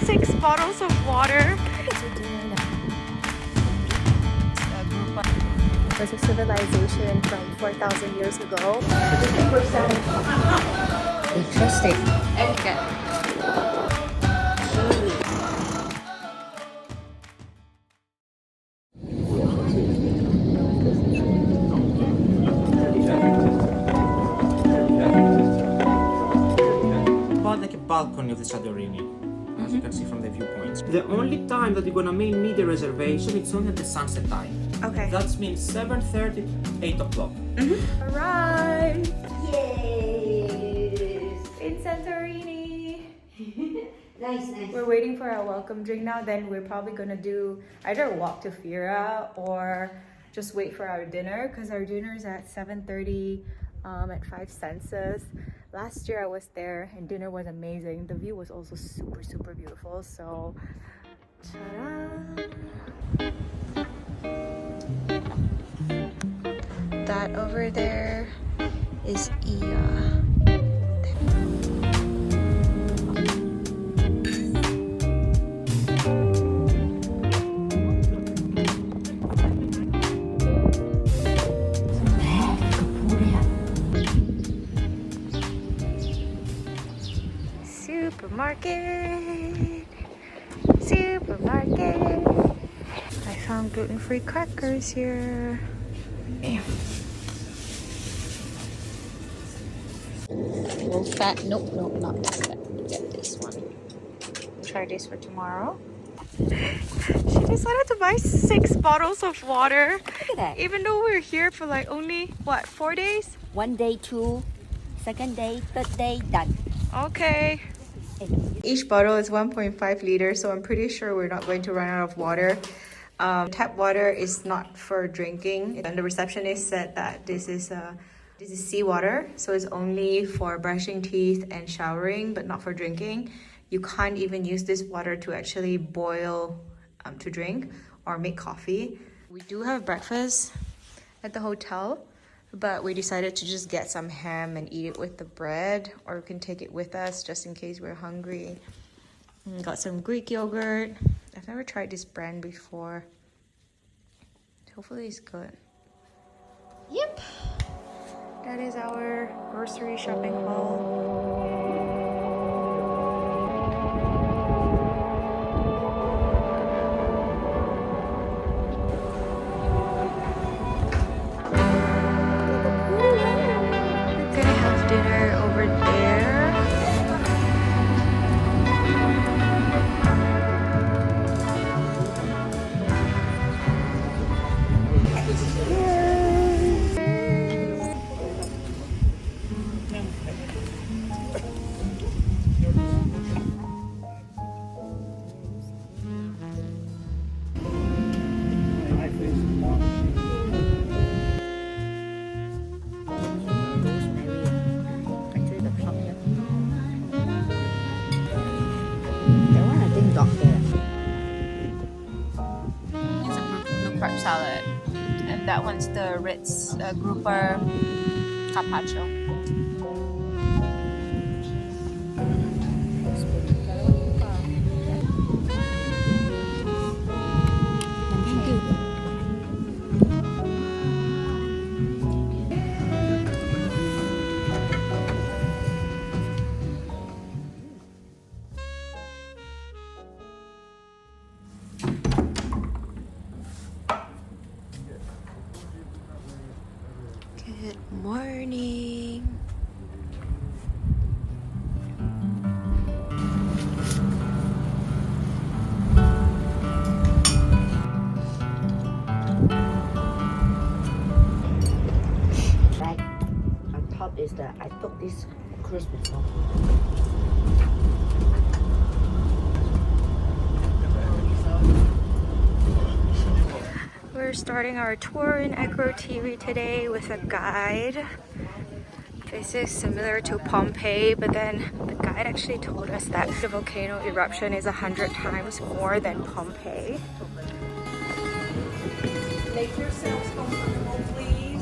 6 bottles of water. It was a civilization from 4,000 years ago. Interesting. About like a balcony of the Santorini, as you can see from the viewpoints. The only time that you're gonna need a reservation, it's only at the sunset time. Okay. That means 7:30 to 8 o'clock. Arrived Yes. in Santorini. Nice, nice. We're waiting for our welcome drink now. Then we're probably gonna do either walk to Fira or just wait for our dinner, because our dinner is at 7:30 at Five Senses. Last year I was there and dinner was amazing. The view was also super beautiful. So, ta-da! That over there is Iya. Supermarket. I found gluten-free crackers here. Low fat. Nope, not this fat. Get this one. Try this for tomorrow. She decided to buy 6 bottles of water. Look at that. Even though we're here for like only, what, 4 days? 1 day, 2, second day, third day, done. Okay. Each bottle is 1.5 liters, so I'm pretty sure we're not going to run out of water. Tap water is not for drinking, and the receptionist said that this is seawater, so it's only for brushing teeth and showering, but not for drinking. You can't even use this water to actually boil to drink or make coffee. We do have breakfast at the hotel, but we decided to just get some ham and eat it with the bread, or we can take it with us just in case we're hungry. Got some Greek yogurt. I've never tried this brand before. Hopefully it's good. Yep. That is our grocery shopping haul. Salad, and that one's the Ritz grouper carpaccio. Good morning. Right on top is the, I took this cruise before. We're starting our tour in Akrotiri today with a guide. This is similar to Pompeii, but then the guide actually told us that the volcano eruption is 100 times more than Pompeii. Make yourselves comfortable, please.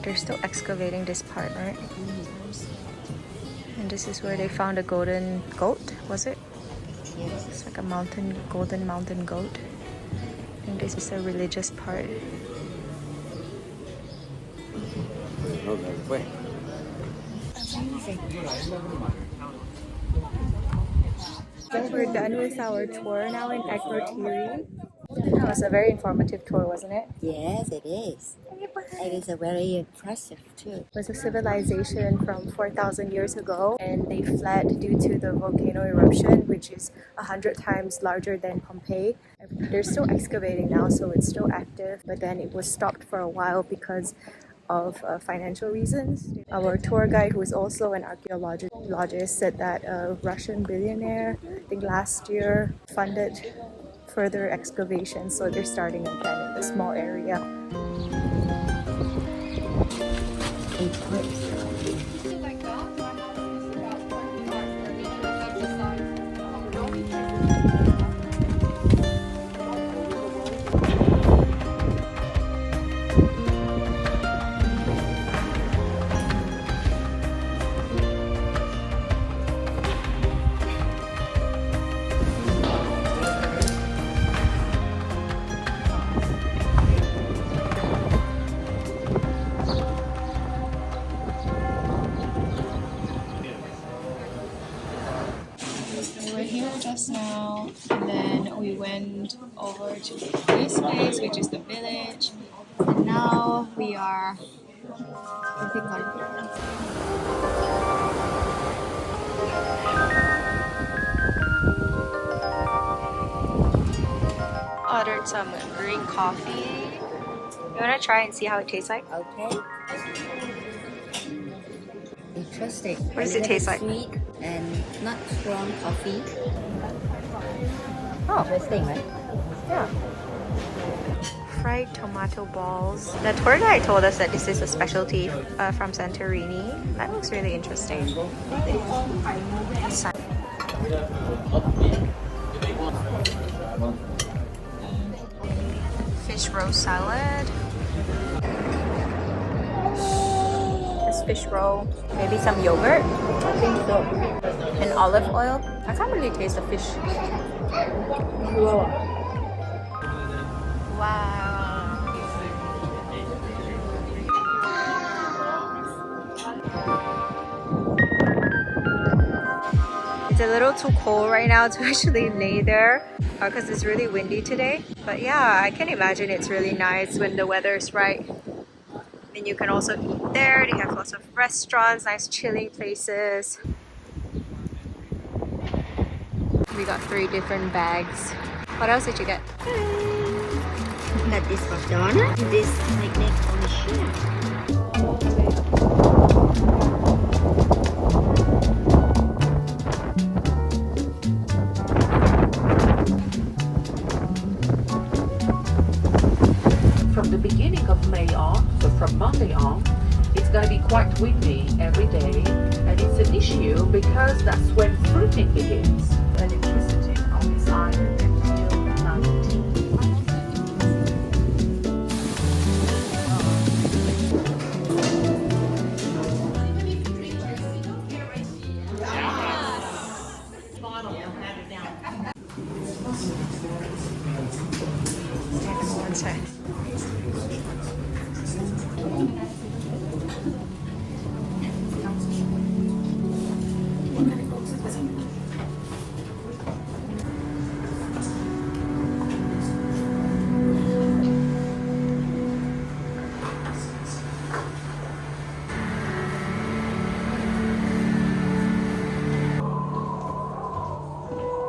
They're still excavating this part, right? And this is where they found a golden goat, was it? Yes. It's like a mountain, golden mountain goat. I think this is a religious part. We're done with our tour now in Akrotiri. That was a very informative tour, wasn't it? Yes, it is. It is a very impressive too. It was a civilization from 4,000 years ago, and they fled due to the volcano eruption, which is 100 times larger than Pompeii. They're still excavating now, so it's still active, but then it was stopped for a while because of financial reasons. Our tour guide, who is also an archaeologist, said that a Russian billionaire, I think last year, funded further excavation, so they're starting again in a small area. We were here just now, and then we went over to this place, which is the village, and now we are looking like here. Ordered some green coffee. You wanna try and see how it tastes like? Okay. Interesting. What does it taste like? Sweet and not strong coffee. Oh, Interesting, right? yeah. Fried tomato balls. The tour guide told us that this is a specialty from Santorini. That looks really interesting. Fish roast salad. This fish roll. Maybe some yogurt. I think so. And olive oil. I can't really taste the fish. Wow. It's a little too cold right now to actually lay there because it's really windy today. But yeah, I can imagine it's really nice when the weather is right. And you can also eat there. They have lots of restaurants, nice chilling places. We got 3 different bags. What else did you get? Got this for Donna. This picnic on the ship. From the beginning of May on, so from Monday on, it's going to be quite windy every day, and it's an issue because that's when fruiting begins. Electricity on this island until 19. One sec.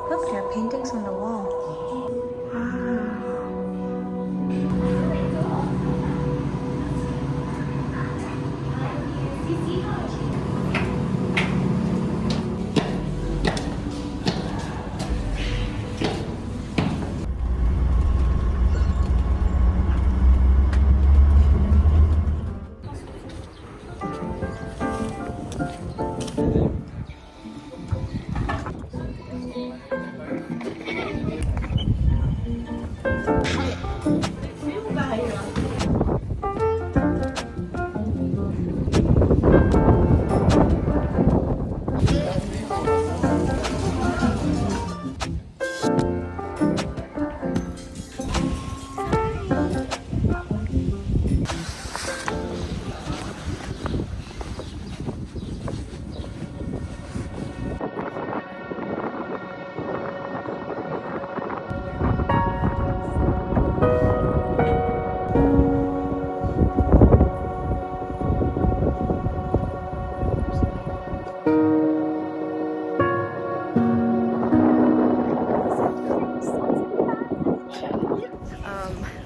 Look, there are paintings on the wall. Wow.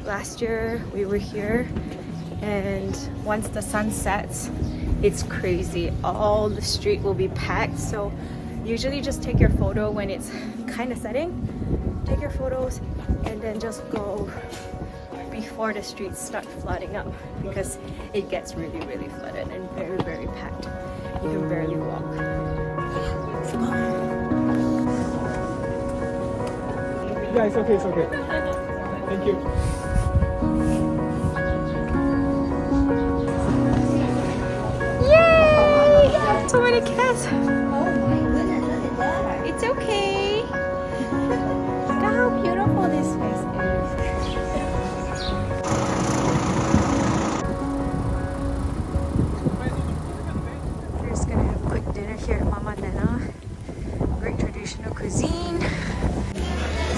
Last year we were here, and once the sun sets, it's crazy. All the street will be packed, so usually just take your photo when it's kind of setting. Take your photos and then just go before the streets start flooding up, because it gets really flooded and very packed. You can barely walk. Yeah, it's okay, it's okay. Thank you. Yay! So many cats. Oh my goodness, look at that. It's okay. Look at how beautiful this place is. We're just gonna have a quick dinner here at Mama Lena. Great traditional cuisine.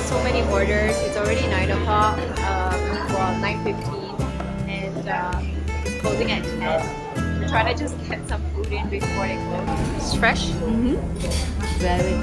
So many orders. It's already 9 o'clock. Well, 9:15, and it's closing at 10. We're trying to just get some food in before they close. It's fresh. Very